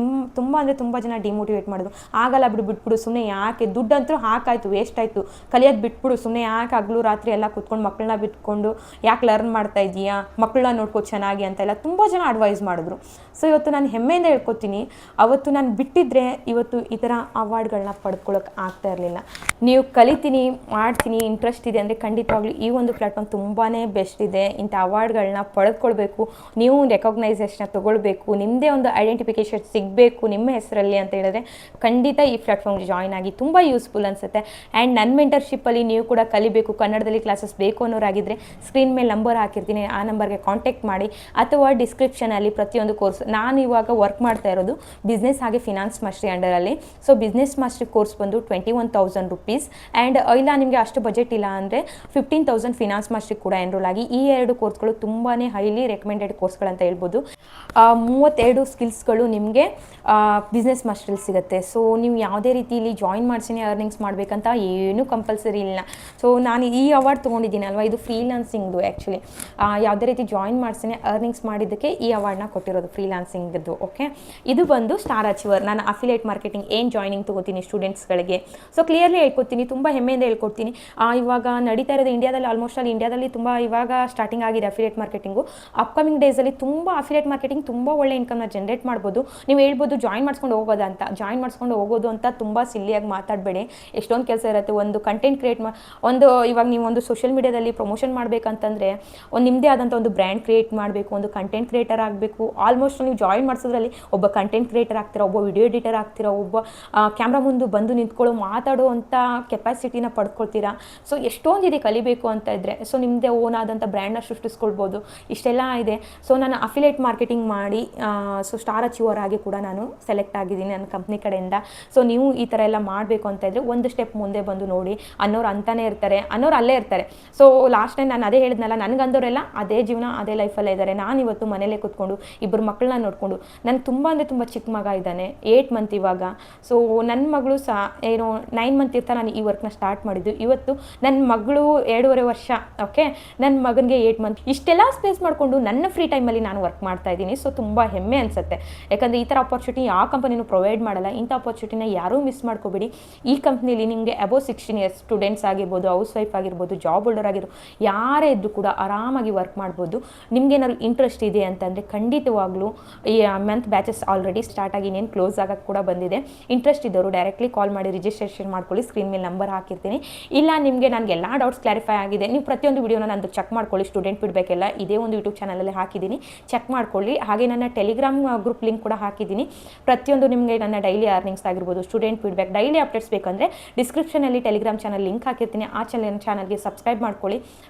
ತುಂಬ ಅಂದರೆ ತುಂಬ ಜನ ಡಿಮೋಟಿವೇಟ್ ಮಾಡಿದ್ರು. ಆಗಲ್ಲ ಬಿಟ್ಬಿಡು, ಸುಮ್ಮನೆ ಯಾಕೆ, ದುಡ್ಡಂತೂ ಹಾಕಾಯ್ತು, ವೇಸ್ಟ್ ಆಯಿತು, ಕಲಿಯೋದು ಬಿಟ್ಬಿಡು, ಸುಮ್ಮನೆ ಯಾಕೆ ಹಗಲು ರಾತ್ರಿ ಎಲ್ಲ ಕೂತ್ಕೊಂಡು ಮಕ್ಕಳನ್ನ ಬಿಟ್ಕೊಂಡು ಯಾಕೆ ಲರ್ನ್ ಮಾಡ್ತಾ ಇದೀಯಾ, ಮಕ್ಕಳನ್ನ ನೋಡ್ಕೋ ಚೆನ್ನಾಗಿ ಅಂತೆಲ್ಲ ತುಂಬ ಜನ ಅಡ್ವೈಸ್ ಮಾಡಿದ್ರು. ಸೊ ಇವತ್ತು ನಾನು ಹೆಮ್ಮೆಯಿಂದ ಹೇಳ್ಕೊತೀನಿ, ಅವತ್ತು ನಾನು ಬಿಟ್ಟಿದ್ರೆ ಇವತ್ತು ಈ ಥರ ಅವಾರ್ಡ್ಗಳನ್ನ ಪಡ್ಕೊಳ್ಳೋಕೆ ಆಗ್ತಾ ಇರಲಿಲ್ಲ. ನೀವು ಕಲಿತೀನಿ, ಮಾಡ್ತೀನಿ, ಇಂಟ್ರೆಸ್ಟ್ ಇದೆ ಅಂದರೆ ಖಂಡಿತವಾಗ್ಲೂ ಈ ಒಂದು ಪ್ಲ್ಯಾಟ್ಫಾರ್ಮ್ ತುಂಬಾ ಬೆಸ್ಟ್ ಇದೆ. ಇಂಥ ಅವಾರ್ಡ್ಗಳನ್ನ ಪಡೆದುಕೊಳ್ಬೇಕು, ನೀವು ರೆಕಗ್ನೈಸೇಷನ್ನ ತೊಗೊಳ್ಬೇಕು, ನಿಮ್ಮದೇ ಒಂದು ಐಡೆಂಟಿಫಿಕೇಷನ್ ಸಿಗಬೇಕು ನಿಮ್ಮ ಹೆಸರಲ್ಲಿ ಅಂತ ಹೇಳಿದ್ರೆ ಖಂಡಿತ ಈ ಪ್ಲ್ಯಾಟ್ಫಾರ್ಮ್ಗೆ ಜಾಯ್ನ್ ಆಗಿ ತುಂಬ ಯೂಸ್ಫುಲ್ ಅನಿಸುತ್ತೆ. ಆ್ಯಂಡ್ ನನ್ನ ಮೆಂಟರ್ಶಿಪ್ಪಲ್ಲಿ ನೀವು ಕೂಡ ಕಲಿಬೇಕು, ಕನ್ನಡದಲ್ಲಿ ಕ್ಲಾಸಸ್ ಬೇಕು ಅನ್ನೋರಾಗಿದ್ದರೆ ಸ್ಕ್ರೀನ್ ಮೇಲೆ ನಂಬರ್ ಹಾಕಿರ್ತೀನಿ, ಆ ನಂಬರ್ಗೆ ಕಾಂಟ್ಯಾಕ್ಟ್ ಮಾಡಿ, ಅಥವಾ ಡಿಸ್ಕ್ರಿಪ್ಷನಲ್ಲಿ ಪ್ರತಿಯೊಂದು ಕೋರ್ಸ್. ನಾನು ಇವಾಗ ವರ್ಕ್ ಮಾಡ್ತಾ ಇರೋದು ಬಿಸ್ನೆಸ್ ಹಾಗೆ ಫಿನಾನ್ಸ್ ಮಾಸ್ಟ್ರಿ ಅಂಡರಲ್ಲಿ. ಸೊ ಬಿಸ್ನೆಸ್ ಮಾಸ್ಟ್ರಿ ಕೋರ್ಸ್ ಬಂದು 21,000 ರುಪೀಸ್. ಆ್ಯಂಡ್ ಇಲ್ಲ ನಿಮಗೆ ಅಷ್ಟು ಬಜೆಟ್ ಇಲ್ಲ ಅಂದರೆ 15,000 ಫಿನಾನ್ಸ್ ಮಾಸ್ಟ್ರಿ ಕೂಡ ಎನ್ರೋಲ್ ಆಗಿ. ಈ 2 ಕೋರ್ಸ್ಗಳು ತುಂಬಾ ಹೈಲಿ ರೆಕಮೆಂಡೆಡ್ ಕೋರ್ಸ್ಗಳಂತ ಹೇಳ್ಬೋದು. 32 ಸ್ಕಿಲ್ಸ್ಗಳು ನಿಮಗೆ ಬಿಸ್ನೆಸ್ ಮಾಸ್ಟ್ರಲ್ಲಿ ಸಿಗುತ್ತೆ. ಸೊ ನೀವು ಯಾವುದೇ ರೀತಿಯಲ್ಲಿ ಜಾಯಿನ್ ಮಾಡಿಸಿನೇ ಅರ್ನಿಂಗ್ಸ್ ಮಾಡಬೇಕಂತ ಏನೂ ಕಂಪಲ್ಸರಿ ಇಲ್ಲ. ಸೊ ನಾನು ಈ ಅವಾರ್ಡ್ ತೊಗೊಂಡಿದ್ದೀನಿ ಅಲ್ವಾ, ಇದು ಫ್ರೀಲಾನ್ಸಿಂಗ್ದು ಆ್ಯಕ್ಚುಲಿ. ಯಾವುದೇ ರೀತಿ ಜಾಯಿನ್ ಮಾಡಿಸಿನೇ ಅರ್ನಿಂಗ್ಸ್ ಮಾಡಿದ್ದಕ್ಕೆ ಈ ಅವಾರ್ಡ್ನ ಕೊಟ್ಟಿರೋದು ಫ್ರೀಲಾನ್ಸಿಂಗ್ದು. ಓಕೆ, ಇದು ಬಂದು ಸ್ಟಾರ್ ಅಚೀವರ್. ನಾನು ಅಫಿಲಿಯೇಟ್ ಮಾರ್ಕೆಟಿಂಗ್ ಏನು ಜಾಯ್ನಿಂಗ್ ತೊಗೋತೀನಿ ಸ್ಟೂಡೆಂಟ್ಸ್ಗಳಿಗೆ. ಸೊ ಕ್ಲಿಯರ್ಲಿ ಹೇಳ್ಕೊಡ್ತೀನಿ, ತುಂಬ ಹೆಮ್ಮೆಯಿಂದ ಹೇಳ್ಕೊಡ್ತೀನಿ. ಇವಾಗ ನಡೀತಾ ಇರೋದು ಇಂಡಿಯಾದಲ್ಲಿ, ಆಲ್ಮೋಸ್ಟ್ ಅಲ್ಲಿ ಇಂಡಿಯಾದಲ್ಲಿ ತುಂಬ ಇವಾಗ ಸ್ಟಾರ್ಟಿಂಗ್ ಆಗಿದೆ ಅಫಿಲಿಯೇಟ್ ಮಾರ್ಕೆಟಿಂಗು. ಅಪ್ಕಮಿಂಗ್ ಡೇಸಲ್ಲಿ ತುಂಬ ಅಫಿಲಿಯೇಟ್ ಮಾರ್ಕೆಟಿಂಗ್ ತುಂಬ ಒಳ್ಳೆ ಇನ್ಕಮ್ನ ಜನರೇಟ್ ಮಾಡ್ಬೋದು. ನೀವು ಹೇಳ್ಬೋದು ಜಾಯಿನ್ ಮಾಡಿಸ್ಕೊಂಡು ಹೋಗೋದು ಅಂತ. ಜಾಯಿನ್ ಮಾಡಿಸ್ಕೊಂಡು ಹೋಗೋದು ಅಂತ ತುಂಬ ಸಿಲ್ಲಿಯಾಗಿ ಮಾತಾಡಬೇಡಿ. ಎಷ್ಟೊಂದು ಕೆಲಸ ಇರುತ್ತೆ. ಒಂದು ಕಂಟೆಂಟ್ ಕ್ರಿಯೇಟ್ ಒಂದು ಇವಾಗ ನೀವು ಒಂದು ಸೋಷಿಯಲ್ ಮೀಡಿಯಾದಲ್ಲಿ ಪ್ರಮೋಷನ್ ಮಾಡಬೇಕಂತಂದರೆ ಒಂದು ನಿಮ್ಮದೇ ಆದಂಥ ಒಂದು ಬ್ರ್ಯಾಂಡ್ ಕ್ರಿಯೇಟ್ ಮಾಡಬೇಕು, ಒಂದು ಕಂಟೆಂಟ್ ಕ್ರಿಯೇಟರ್ ಆಗಬೇಕು. ಆಲ್ಮೋಸ್ಟ್ ನೀವು ಜಾಯಿನ್ ಮಾಡಿಸೋದ್ರಲ್ಲಿ ಒಬ್ಬ ಕಂಟೆಂಟ್ ಕ್ರಿಯೇಟರ್ ಆಗ್ತೀರಾ, ಒಬ್ಬ ವಿಡಿಯೋ ಎಡಿಟರ್ ಆಗ್ತೀರಾ, ಒಬ್ಬ ಕ್ಯಾಮ್ರಾ ಮುಂದೆ ಬಂದು ನಿಂತ್ಕೊಳ್ಳೋ ಮಾತಾಡೋ ಅಂಥ ಕೆಪಾಸಿಟಿನ ಪಡ್ಕೊಳ್ತೀರಾ. ಸೊ ಎಷ್ಟೊಂದಿದೆ ಕಲಿಬೇಕು ಅಂತ ಇದ್ದರೆ. ಸೊ ನಿಮ್ಮದೇ ಓನ್ ಆದಂಥ ಬ್ರ್ಯಾಂಡ್ನ ಸೃಷ್ಟಿಸ್ಕೊಳ್ಬೋದು. ಇಷ್ಟೆಲ್ಲ ಇದೆ. ಸೊ ನಾನು ಅಫಿಲಿಯೇಟ್ ಮಾರ್ಕೆಟಿಂಗ್ ಮಾಡಿ ಸೊ ಸ್ಟಾರ್ ಅಚೀವರ್ ಆಗಿ ಕೂಡ ನಾನು ಸೆಲೆಕ್ಟ್ ಆಗಿದ್ದೀನಿ ನನ್ನ ಕಂಪ್ನಿ ಕಡೆಯಿಂದ. ಸೊ ನೀವು ಈ ಥರ ಎಲ್ಲ ಮಾಡಬೇಕು ಅಂತ ಇದ್ದರೆ ಒಂದು ಸ್ಟೆಪ್ ಮುಂದೆ ಬಂದು ನೋಡಿ. ಅನ್ನೋರು ಅಂತಾನೆ ಇರ್ತಾರೆ, ಅನ್ನೋರು ಅಲ್ಲೇ ಇರ್ತಾರೆ. ಸೊ ಲಾಸ್ಟ್ ಟೈಮ್ ನಾನು ಅದೇ ಹೇಳಿದ್ನಲ್ಲ, ನನಗಂದವರೆಲ್ಲ ಅದೇ ಜೀವನ ಅದೇ ಲೈಫಲ್ಲೇ ಇದ್ದಾರೆ. ನಾನು ಇವತ್ತು ಮನೇಲೇ ಕೂತ್ಕೊಂಡು 2 ಮಕ್ಕಳನ್ನ ನೋಡಿಕೊಂಡು, ನನಗೆ ತುಂಬ ಅಂದರೆ ತುಂಬ ಚಿಕ್ಕ ಮಗ ಇದ್ದಾನೆ, 8 ಮಂತ್ ಇವಾಗ. ಸೊ ನನ್ನ ಮಗಳು ಸಹ ಏನೋ 9 ಮಂತ್ ಇರ್ತಾ ನಾನು ಈ ವರ್ಕ್ನ ಸ್ಟಾರ್ಟ್ ಮಾಡಿದ್ದು. ಇವತ್ತು ನನ್ನ ಮಗಳು 2.5 ವರ್ಷ. ಓಕೆ, ನನ್ನ ಮಗನಿಗೆ 8 ಮಂತ್. ಇಷ್ಟೆಲ್ಲ ಸ್ಪೇಸ್ ಮಾಡಿಕೊಂಡು ನನ್ನ ಫ್ರೀ ಟೈಮಲ್ಲಿ ನಾನು ವರ್ಕ್ ಮಾಡ್ತಾ ಇದ್ದೀನಿ. ಸೊ ತುಂಬ ಹೆಮ್ಮೆ ಅನಿಸುತ್ತೆ. ಯಾಕಂದರೆ ಈ ಥರ ಅಪರ್ಚುನಿಟಿ ಯಾವ ಕಂಪನಿನೂ ಪ್ರೊವೈಡ್ ಮಾಡಲ್ಲ. ಇಂಥ ಅಪರ್ಚುನಿಟಿನ ಯಾರೂ ಮಿಸ್ ಮಾಡ್ಕೋಬೇಡಿ. ಈ ಕಂಪ್ನಿಲಿ ನಿಮಗೆ ಅಬೌವ್ 16 ಇಯರ್ಸ್ ಸ್ಟೂಡೆಂಟ್ಸ್ ಆಗಿರ್ಬೋದು, ಹೌಸ್ ವೈಫ್ ಆಗಿರ್ಬೋದು, ಜಾಬ್ ಹೋಲ್ಡರ್ ಆಗಿರ್ಬೋದು, ಯಾರೇ ಇದ್ದರೂ ಕೂಡ ಆರಾಮಾಗಿ ವರ್ಕ್ ಮಾಡ್ಬೋದು. ನಿಮ್ಗೇನಾದ್ರು ಇಂಟ್ರೆಸ್ಟ್ ಇದೆ ಅಂತಂದರೆ ಖಂಡಿತವಾಗ್ಲೂ ಈ ಮಂತ್ ಬ್ಯಾಚಸ್ ಆಲ್ರೆಡಿ ಸ್ಟಾರ್ಟ್ ಆಗಿ ಇನ್ನೇನು ಕ್ಲೋಸ್ ಆಗೋಕ್ಕೆ ಕೂಡ ಬಂದಿದೆ. ಇಂಟ್ರೆಸ್ಟ್ ಇದ್ದವರು ಡೈರೆಕ್ಟ್ಲಿ ಕಾಲ್ ಮಾಡಿ ರಿಜಿಸ್ಟ್ರೇಷನ್ ಮಾಡ್ಕೊಳ್ಳಿ. ಸ್ಕ್ರೀನ್ ಮೇಲೆ ನಂಬರ್ ಹಾಕಿರ್ತೀನಿ. ಇಲ್ಲ ನಿಮಗೆ ನನಗೆ ಎಲ್ಲ ಡೌಟ್ಸ್ ಕ್ಲಾರಿಫೈ ಆಗಿದೆ, ನೀವು ಪ್ರತಿಯೊಂದು ವಿಡಿಯೋನ ನಂದು ಚೆಕ್ ಮಾಡ್ಕೊಳ್ಳಿ. ಸ್ಟೂಡೆಂಟ್ ಫೀಡ್ಬ್ಯಾಕ್ ಎಲ್ಲ ಇದೇ ಒಂದು ಯೂಟ್ಯೂಬ್ ಚಾನಲಲ್ಲಿ ಹಾಕಿದ್ದೀನಿ, ಚೆಕ್ ಮಾಡ್ಕೊಳ್ಳಿ. ಹಾಗೆ ನನ್ನ ಟೆಲಿಗ್ರಾಮ್ ಗ್ರೂಪ್ ಲಿಂಕ್ ಕೂಡ ಹಾಕಿದ್ದೀನಿ. ಪ್ರತಿಯೊಂದು ನಿಮಗೆ ನನ್ನ ಡೈಲಿ ಅರ್ನಿಂಗ್ಸ್ ಆಗಿರ್ಬೋದು, ಸ್ಟೂಡೆಂಟ್ ಫೀಡ್ಬ್ಯಾಕ್, ಡೈಲಿ ಅಪ್ಡೇಟ್ಸ್ ಬೇಕಂದರೆ ಡಿಸ್ಕ್ರಿಪ್ಷನಲ್ಲಿ ಟೆಲಿಗ್ರಾಮ್ ಚಾನಲ್ ಲಿಂಕ್ ಹಾಕಿರ್ತೀನಿ. ಆ ಚಾನಲ್ಗೆ ಸಬ್ಸ್ಕ್ರೈಬ್ ಮಾಡ್ಕೊಳ್ಳಿ,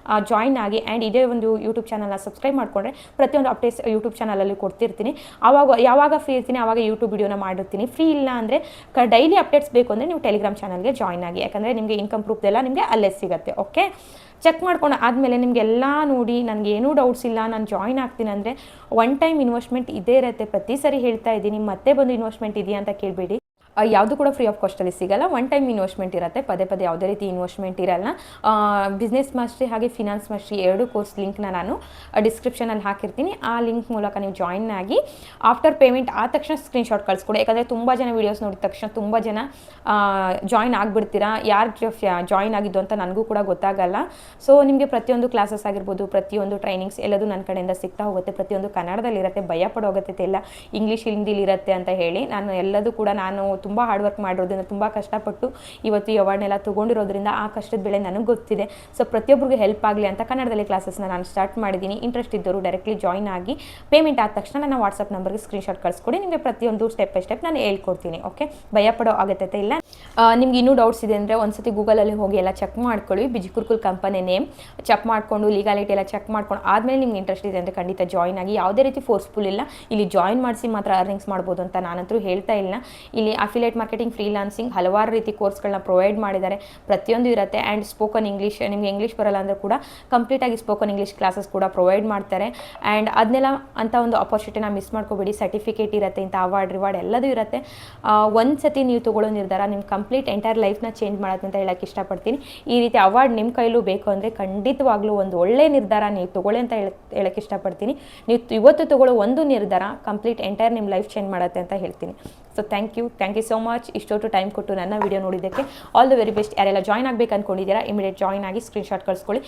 ಜಾಯಿನ್ ಆಗಿ. ಆ್ಯಂಡ್ ಇದೇ ಒಂದು ಯೂಟ್ಯೂಬ್ ಚಾನಲ್ನ ಸಬ್ಸ್ಕ್ರೈಬ್ ಮಾಡಿಕೊಂಡ್ರೆ ಪ್ರತಿಯೊಂದು ಅಪ್ಡೇಟ್ಸ್ ಯೂಟ್ಯೂಬ್ ಚಾನಲಲ್ಲಿ ಕೊಡ್ತಿರ್ತೀನಿ. ಯಾವಾಗ ಫ್ರೀ ಇರ್ತೀನಿ ಆವಾಗ ಯೂಟ್ಯೂಬ್ ವಿಡಿಯೋನ ಮಾಡಿರ್ತೀನಿ. ಫ್ರೀ ಇಲ್ಲ ಅಂದರೆ ಡೈಲಿ ಅಪ್ಡೇಟ್ಸ್ ಬೇಕು ಅಂದರೆ ನೀವು ಟೆಲಿಗ್ರಾಮ್ ಚಾನಲ್ಗೆ ಜಾಯಿನ್ ಆಗಿ. ಯಾಕಂದರೆ ನಿಮಗೆ ಇನ್ಕಮ್ ಪ್ರೂಫ್ದೆಲ್ಲ ನಿಮಗೆ ಅಲ್ಲೇ ಸಿಗುತ್ತೆ. ಓಕೆ, ಚೆಕ್ ಮಾಡ್ಕೊಂಡು ಆದಮೇಲೆ ನಿಮಗೆಲ್ಲ ನೋಡಿ ನನಗೆ ಏನೂ ಡೌಟ್ಸ್ ಇಲ್ಲ, ನಾನು ಜಾಯಿನ್ ಆಗ್ತೀನಿ ಅಂದರೆ 1 ಟೈಮ್ ಇನ್ವೆಸ್ಟ್ಮೆಂಟ್ ಇದೇ ಇರುತ್ತೆ. ಪ್ರತಿ ಸರಿ ಹೇಳ್ತಾ ಇದ್ದೀನಿ, ಮತ್ತೆ ಬಂದು ಇನ್ವೆಸ್ಟ್ಮೆಂಟ್ ಇದೆಯಾ ಅಂತ ಕೇಳಬೇಡಿ. ಯಾವುದು ಕೂಡ ಫ್ರೀ ಆಫ್ ಕಾಸ್ಟಲ್ಲಿ ಸಿಗಲ್ಲ. ಒನ್ ಟೈಮ್ ಇನ್ವೆಸ್ಟ್ಮೆಂಟ್ ಇರುತ್ತೆ, ಪದೇ ಪದೇ ಯಾವುದೇ ರೀತಿ ಇನ್ವೆಸ್ಟ್ಮೆಂಟ್ ಇರಲ್ಲ. ಬಿಸ್ನೆಸ್ ಮಾಸ್ಟ್ರಿ ಹಾಗೆ ಫಿನಾನ್ಸ್ ಮಾಸ್ಟ್ರಿ 2 ಕೋರ್ಸ್ ಲಿಂಕ್ನ ನಾನು ಡಿಸ್ಕ್ರಿಪ್ಷನಲ್ಲಿ ಹಾಕಿರ್ತೀನಿ. ಆ ಲಿಂಕ್ ಮೂಲಕ ನೀವು ಜಾಯಿನ್ ಆಗಿ ಆಫ್ಟರ್ ಪೇಮೆಂಟ್ ಆದ ತಕ್ಷಣ ಸ್ಕ್ರೀನ್ಶಾಟ್ ಕಳಿಸ್ಕೊಡಿ. ಯಾಕಂದರೆ ತುಂಬ ಜನ ವೀಡಿಯೋಸ್ ನೋಡಿದ ತಕ್ಷಣ ತುಂಬ ಜನ ಜಾಯಿನ್ ಆಗಿಬಿಡ್ತೀರಾ. ಯಾರು ಜಾಯಿನ್ ಆಗಿದ್ದು ಅಂತ ನನಗೂ ಕೂಡ ಗೊತ್ತಾಗಲ್ಲ. ಸೊ ನಿಮಗೆ ಪ್ರತಿಯೊಂದು ಕ್ಲಾಸಸ್ ಆಗಿರ್ಬೋದು, ಪ್ರತಿಯೊಂದು ಟ್ರೈನಿಂಗ್ಸ್ ಎಲ್ಲದೂ ನನ್ನ ಕಡೆಯಿಂದ ಸಿಗ್ತಾ ಹೋಗುತ್ತೆ. ಪ್ರತಿಯೊಂದು ಕನ್ನಡದಲ್ಲಿರುತ್ತೆ, ಭಯ ಪಡೋ ಅಗತ್ಯತೆ ಇಲ್ಲ ಇಂಗ್ಲೀಷ್ ಹಿಂದಿಲಿರುತ್ತೆ ಅಂತ ಹೇಳಿ. ನಾನು ಎಲ್ಲದೂ ಕೂಡ ನಾನು ತುಂಬ ಹಾರ್ಡ್ ವರ್ಕ್ ಮಾಡಿರೋದ್ರಿಂದ, ತುಂಬ ಕಷ್ಟಪಟ್ಟು ಇವತ್ತು ಈ ಅವಾರ್ಡ್ನೆಲ್ಲ ತೊಗೊಂಡಿರೋದ್ರಿಂದ ಆ ಕಷ್ಟದ ಬೆಳೆ ನನಗೆ ಗೊತ್ತಿದೆ. ಸೊ ಪ್ರತಿಯೊಬ್ಬರಿಗೂ ಹೆಲ್ಪ್ ಆಗಲಿ ಅಂತ ಕನ್ನಡದಲ್ಲಿ ಕ್ಲಾಸಸ್ನ ನಾನು ಸ್ಟಾರ್ಟ್ ಮಾಡಿದ್ದೀನಿ. ಇಂಟ್ರೆಸ್ಟ್ ಇದ್ದವರು ಡೈರೆಕ್ಟ್ಲಿ ಜಾಯಿನ್ ಆಗಿ ಪೇಮೆಂಟ್ ಆದ ತಕ್ಷಣ ನನ್ನ ವಾಟ್ಸಪ್ ನಂಬರ್ಗೆ ಸ್ಕ್ರೀನ್ಶಾಟ್ ಕಳಿಸ್ಕೊಡಿ. ನಿಮಗೆ ಪ್ರತಿಯೊಂದು ಸ್ಟೆಪ್ ಬೈ ಸ್ಟೆಪ್ ನಾನು ಹೇಳ್ಕೊಡ್ತೀನಿ. ಓಕೆ, ಭಯ ಪಡೋ ಅಗತ್ಯತೆ ಇಲ್ಲ. ನಿಮ್ಗೆ ಇನ್ನೂ ಡೌಟ್ಸ್ ಇದೆ ಅಂದರೆ ಒಂದ್ಸತಿ ಗೂಗಲಲ್ಲಿ ಹೋಗಿ ಎಲ್ಲ ಚೆಕ್ ಮಾಡ್ಕೊಳ್ಳಿ. ಬಿಜಿಕುರ್ಕುಲ್ ಕಂಪನಿ ನೇಮ್ ಚೆಕ್ ಮಾಡಿಕೊಂಡು ಲೀಗಾಲಿಟಿ ಎಲ್ಲ ಚೆಕ್ ಮಾಡ್ಕೊಂಡು ಆದಮೇಲೆ ನಿಮ್ಗೆ ಇಂಟ್ರೆಸ್ಟ್ ಇದೆ ಅಂದರೆ ಖಂಡಿತ ಜಾಯಿನ್ ಆಗಿ. ಯಾವುದೇ ರೀತಿ ಫೋರ್ಸ್ಫುಲ್ ಇಲ್ಲ. ಇಲ್ಲಿ ಜಾಯಿನ್ ಮಾಡಿಸಿ ಮಾತ್ರ ಅರ್ನಿಂಗ್ಸ್ ಮಾಡ್ಬೋದು ಅಂತ ನಾನಂತೂ ಹೇಳ್ತಾ ಇಲ್ಲ. ಇಲ್ಲಿ ಅಫಿಲಿಯೇಟ್ ಮಾರ್ಕೆಟಿಂಗ್, ಫ್ರೀಲಾನ್ಸಿಂಗ್ ಹಲವಾರು ರೀತಿ ಕೋರ್ಸ್ಗಳನ್ನ ಪ್ರೊವೈಡ್ ಮಾಡಿದ್ದಾರೆ. ಪ್ರತಿಯೊಂದು ಇರುತ್ತೆ. ಆ್ಯಂಡ್ ಸ್ಪೋಕನ್ ಇಂಗ್ಲೀಷ್, ನಿಮಗೆ ಇಂಗ್ಲೀಷ್ ಬರಲ್ಲ ಅಂದರೆ ಕೂಡ ಕಂಪ್ಲೀಟಾಗಿ ಸ್ಪೋಕನ್ ಇಂಗ್ಲೀಷ್ ಕ್ಲಾಸಸ್ ಕೂಡ ಪ್ರೊವೈಡ್ ಮಾಡ್ತಾರೆ. ಆ್ಯಂಡ್ ಅದನ್ನೆಲ್ಲ ಅಂತ ಒಂದು ಆಪರ್ಚುನಿಟಿನ ಮಿಸ್ ಮಾಡ್ಕೋಬೇಡಿ. ಸರ್ಟಿಫಿಕೇಟ್ ಇರುತ್ತೆ, ಇಂಥ ಅವಾರ್ಡ್ ರಿವಾರ್ಡ್ ಎಲ್ಲದೂ ಇರುತ್ತೆ. ಒಂದು ಸತಿ ನೀವು ತೊಗೊಳ್ಳೋ ನಿರ್ಧಾರ ನಿಮ್ಮ ಕಂಪ್ಲೀಟ್ ಎಂಟೈರ್ ಲೈಫ್ನ ಚೇಂಜ್ ಮಾಡೋದು ಅಂತ ಹೇಳಕ್ಕೆ ಇಷ್ಟಪಡ್ತೀನಿ. ಈ ರೀತಿ ಅವಾರ್ಡ್ ನಿಮ್ಮ ಕೈಲೂ ಬೇಕು ಅಂದರೆ ಖಂಡಿತವಾಗ್ಲೂ ಒಂದು ಒಳ್ಳೆ ನಿರ್ಧಾರ ನೀವು ತೊಗೊಳ್ಳಿ ಅಂತ ಹೇಳಕ್ಕೆ ಇಷ್ಟಪಡ್ತೀನಿ. ನೀವು ಇವತ್ತು ತೊಗೊಳ್ಳೋ ಒಂದು ನಿರ್ಧಾರ ಕಂಪ್ಲೀಟ್ ಎಂಟೈರ್ ನಿಮ್ಮ ಲೈಫ್ ಚೇಂಜ್ ಮಾಡುತ್ತೆ ಅಂತ ಹೇಳ್ತೀನಿ. So thank you so much ಇಷ್ಟೊತ್ತು ಟೈಮ್ ಕೊಟ್ಟು ನನ್ನ ವಿಡಿಯೋ ನೋಡಿದ್ದಕ್ಕೆ. All the very best. ಯಾರೆಲ್ಲ ಜಾಯ್ನ್ ಆಗಬೇಕು ಅಂದ್ಕೊಂಡಿದ್ದೀರಾ ಇಮಿಡಿಯೇಟ್ ಜಾಯ್ನ್ ಆಗಿ ಸ್ಕ್ರೀನ್ಶಾಟ್ ಕಳಿಸ್ಕೊಳ್ಳಿ.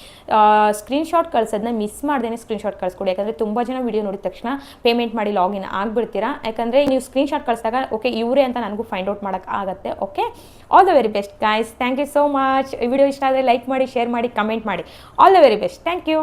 ಸ್ಕ್ರೀನ್ಶಾಟ್ ಕಳ್ಸೋದನ್ನ ಮಿಸ್ ಮಾಡ್ದೇ ಸ್ಕ್ರೀನ್ಶಾಟ್ ಕಳಿಸ್ಕೊಳ್ಳಿ. ಯಾಕಂದರೆ ತುಂಬ ಜನ ವಿಡಿಯೋ ನೋಡಿದ ತಕ್ಷಣ ಪೇಮೆಂಟ್ ಮಾಡಿ ಲಾಗಿನ್ ಆಗಿಬಿಡ್ತೀರಾ. ಯಾಕಂದರೆ ನೀವು ಸ್ಕ್ರೀನ್ಶಾಟ್ ಕಳಿಸಿದಾಗ ಓಕೆ ಇವರೇ ಅಂತ ನನಗೂ ಫೈಂಡ್ ಔಟ್ ಮಾಡೋಕ್ಕೆ ಆಗುತ್ತೆ. Okay, all the very best guys. Thank you so much. ಈ ವಿಡಿಯೋ ಇಷ್ಟ ಆದರೆ ಲೈಕ್ ಮಾಡಿ, ಶೇರ್ ಮಾಡಿ, ಕಮೆಂಟ್ ಮಾಡಿ. All the very best. Thank you.